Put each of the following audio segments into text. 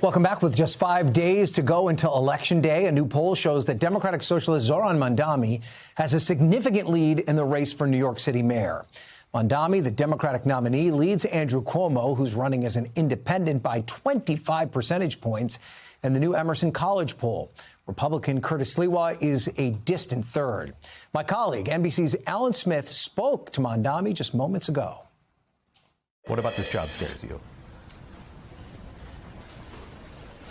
Welcome back. With just 5 days to go until Election Day, a new poll shows that Democratic Socialist Zohran Mamdani has a significant lead in the race for New York City mayor. Mamdani, the Democratic nominee, leads Andrew Cuomo, who's running as an independent, by 25 percentage points in the new Emerson College poll. Republican Curtis Sliwa is a distant third. My colleague, NBC's Alan Smith, spoke to Mamdani just moments ago. What about this job scares you?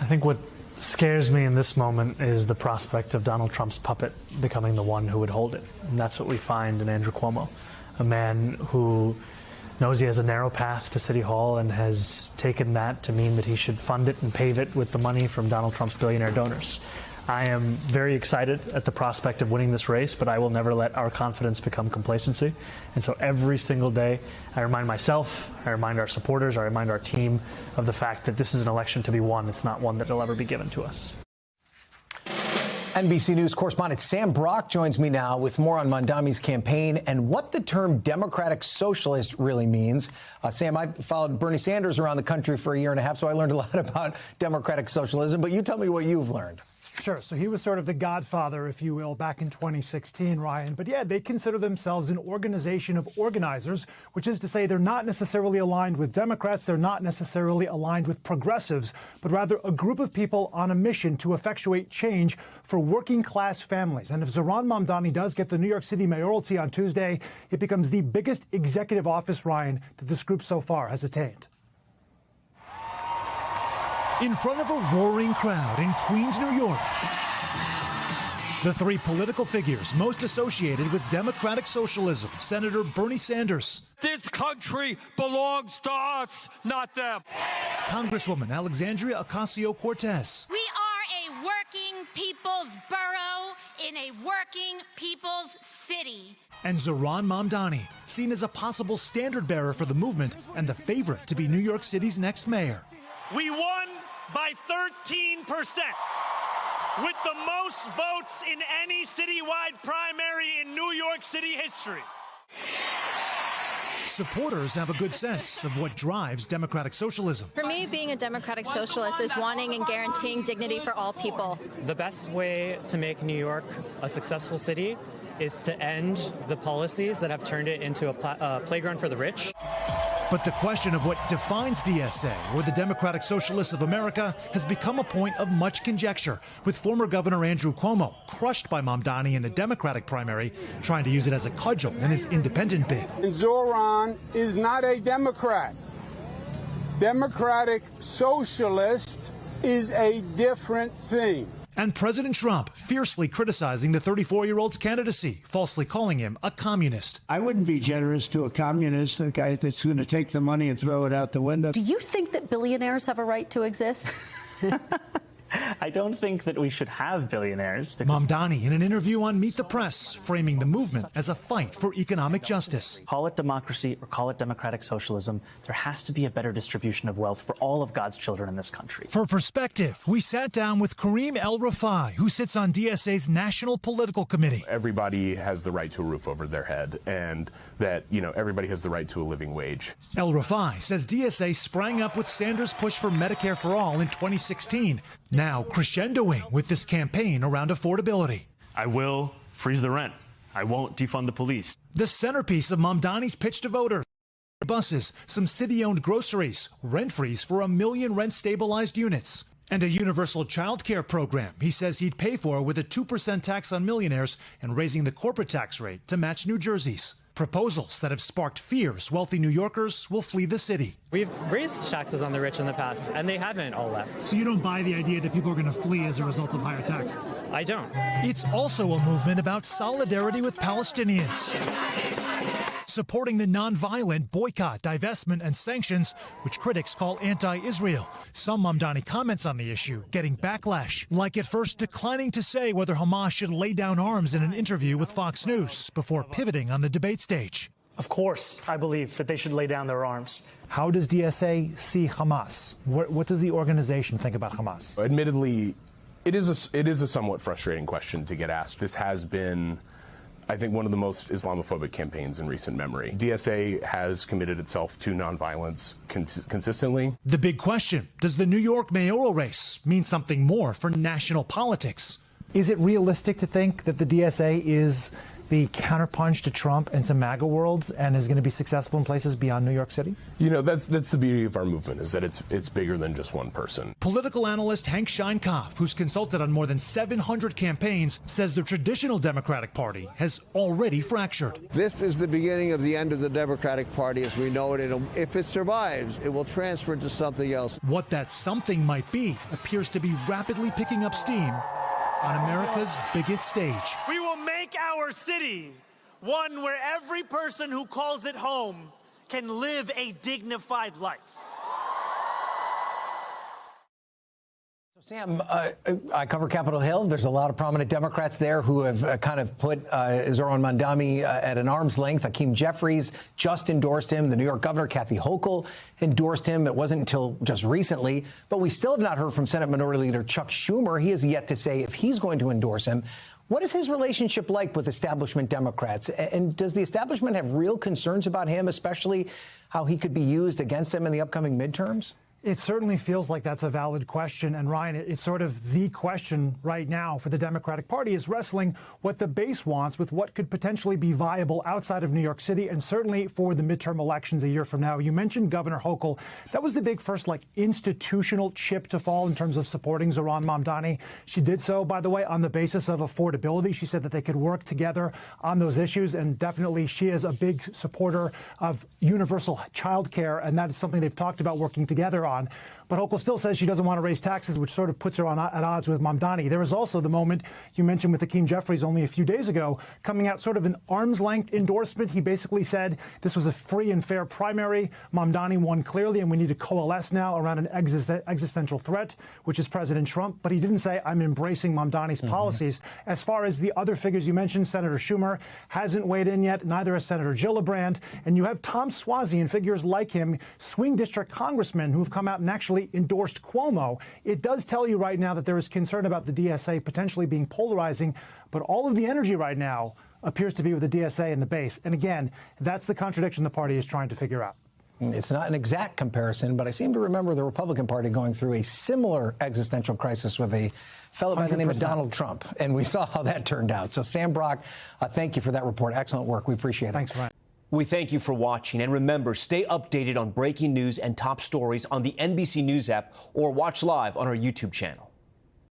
I think what scares me in this moment is the prospect of Donald Trump's puppet becoming the one who would hold it. And that's what we find in Andrew Cuomo, a man who knows he has a narrow path to City Hall and has taken that to mean that he should fund it and pave it with the money from Donald Trump's billionaire donors. I am very excited at the prospect of winning this race, but I will never let our confidence become complacency. And so every single day, I remind myself, I remind our supporters, I remind our team of the fact that this is an election to be won. It's not one that will ever be given to us. NBC News correspondent Sam Brock joins me now with more on Mamdani's campaign and what the term Democratic Socialist really means. Sam, I've followed Bernie Sanders around the country for a year and a half, so I learned a lot about Democratic Socialism. But you tell me what you've learned. Sure. So he was sort of the godfather, if you will, back in 2016, Ryan. But yeah, they consider themselves an organization of organizers, which is to say they're not necessarily aligned with Democrats. They're not necessarily aligned with progressives, but rather a group of people on a mission to effectuate change for working class families. And if Zohran Mamdani does get the New York City mayoralty on Tuesday, it becomes the biggest executive office, Ryan, that this group so far has attained. In front of a roaring crowd in Queens, New York, the three political figures most associated with democratic socialism: Senator Bernie Sanders, this country belongs to us, not them; Congresswoman Alexandria Ocasio-Cortez. We are a working people's borough in a working people's city. And Zohran Mamdani, seen as a possible standard bearer for the movement and the favorite to be New York City's next mayor. We won by 13%, with the most votes in any citywide primary in New York City history. Supporters have a good sense of what drives democratic socialism. For me, being a democratic socialist is wanting and guaranteeing dignity for all people. The best way to make New York a successful city is to end the policies that have turned it into a playground for the rich. But the question of what defines DSA, or the Democratic Socialists of America, has become a point of much conjecture, with former Governor Andrew Cuomo, crushed by Mamdani in the Democratic primary, trying to use it as a cudgel in his independent bid. Zohran is not a Democrat. Democratic Socialist is a different thing. And President Trump fiercely criticizing the 34-year-old's candidacy, falsely calling him a communist. I wouldn't be generous to a communist, a guy that's going to take the money and throw it out the window. Do you think that billionaires have a right to exist? I don't think that we should have billionaires. Mamdani, in an interview on Meet the Press, framing the movement as a fight for economic justice. Call it democracy or call it democratic socialism, there has to be a better distribution of wealth for all of God's children in this country. For perspective, we sat down with Kareem El-Rafai, who sits on DSA's National Political Committee. Everybody has the right to a roof over their head, and that, everybody has the right to a living wage. El-Rafai says DSA sprang up with Sanders' push for Medicare for All in 2016. Now crescendoing with this campaign around affordability. I will freeze the rent. I won't defund the police. The centerpiece of Mamdani's pitch to voters: buses, some city-owned groceries, rent freeze for 1 million rent-stabilized units, and a universal child care program he says he'd pay for with a 2% tax on millionaires and raising the corporate tax rate to match New Jersey's. Proposals that have sparked fears wealthy New Yorkers will flee the city. We've raised taxes on the rich in the past, and they haven't all left. So you don't buy the idea that people are going to flee as a result of higher taxes? I don't. It's also a movement about solidarity with Palestinians, supporting the nonviolent boycott, divestment, and sanctions, which critics call anti-Israel. Some Mamdani comments on the issue getting backlash, like at first declining to say whether Hamas should lay down arms in an interview with Fox News before pivoting on the debate stage. Of course, I believe that they should lay down their arms. How does DSA see Hamas? What does the organization think about Hamas? Admittedly, it is a somewhat frustrating question to get asked. This has been I think, one of the most Islamophobic campaigns in recent memory. DSA has committed itself to nonviolence consistently. The big question, does the New York mayoral race mean something more for national politics? Is it realistic to think that the DSA is the counterpunch to Trump and to MAGA worlds and is going to be successful in places beyond New York City? You know, that's the beauty of our movement, is that it's bigger than just one person. Political analyst Hank Scheinkoff, who's consulted on more than 700 campaigns, says the traditional Democratic Party has already fractured. This is the beginning of the end of the Democratic Party as we know it. If it survives, it will transfer into something else. What that something might be appears to be rapidly picking up steam on America's biggest stage. We will make our city one where every person who calls it home can live a dignified life. Sam, I cover Capitol Hill. There's a lot of prominent Democrats there who have kind of put Zohran Mamdani at an arm's length. Hakeem Jeffries just endorsed him. The New York governor, Kathy Hochul, endorsed him. It wasn't until just recently. But we still have not heard from Senate Minority Leader Chuck Schumer. He has yet to say if he's going to endorse him. What is his relationship like with establishment Democrats? And does the establishment have real concerns about him, especially how he could be used against them in the upcoming midterms? It certainly feels like that's a valid question. And Ryan, it's sort of the question right now for the Democratic Party is wrestling what the base wants with what could potentially be viable outside of New York City and certainly for the midterm elections a year from now. You mentioned Governor Hochul. That was the big first institutional chip to fall in terms of supporting Zohran Mamdani. She did so, by the way, on the basis of affordability. She said that they could work together on those issues. And definitely she is a big supporter of universal child care. And that is something they've talked about working together on. But Hochul still says she doesn't want to raise taxes, which sort of puts her at odds with Mamdani. There was also the moment you mentioned with Hakeem Jeffries only a few days ago, coming out sort of an arm's-length endorsement. He basically said this was a free and fair primary. Mamdani won clearly, and we need to coalesce now around an existential threat, which is President Trump. But he didn't say, I'm embracing Mamdani's policies. As far as the other figures you mentioned, Senator Schumer hasn't weighed in yet. Neither has Senator Gillibrand. And you have Tom Suozzi and figures like him, swing district congressmen who have come out and actually endorsed Cuomo. It does tell you right now that there is concern about the DSA potentially being polarizing, but all of the energy right now appears to be with the DSA and the base. And again, that's the contradiction the party is trying to figure out. It's not an exact comparison, but I seem to remember the Republican Party going through a similar existential crisis with a fellow by the name of Donald Trump, and we saw how that turned out. So, Sam Brock, thank you for that report. Excellent work. We appreciate it. Thanks, Ryan. We thank you for watching, and remember, stay updated on breaking news and top stories on the NBC News app or watch live on our YouTube channel.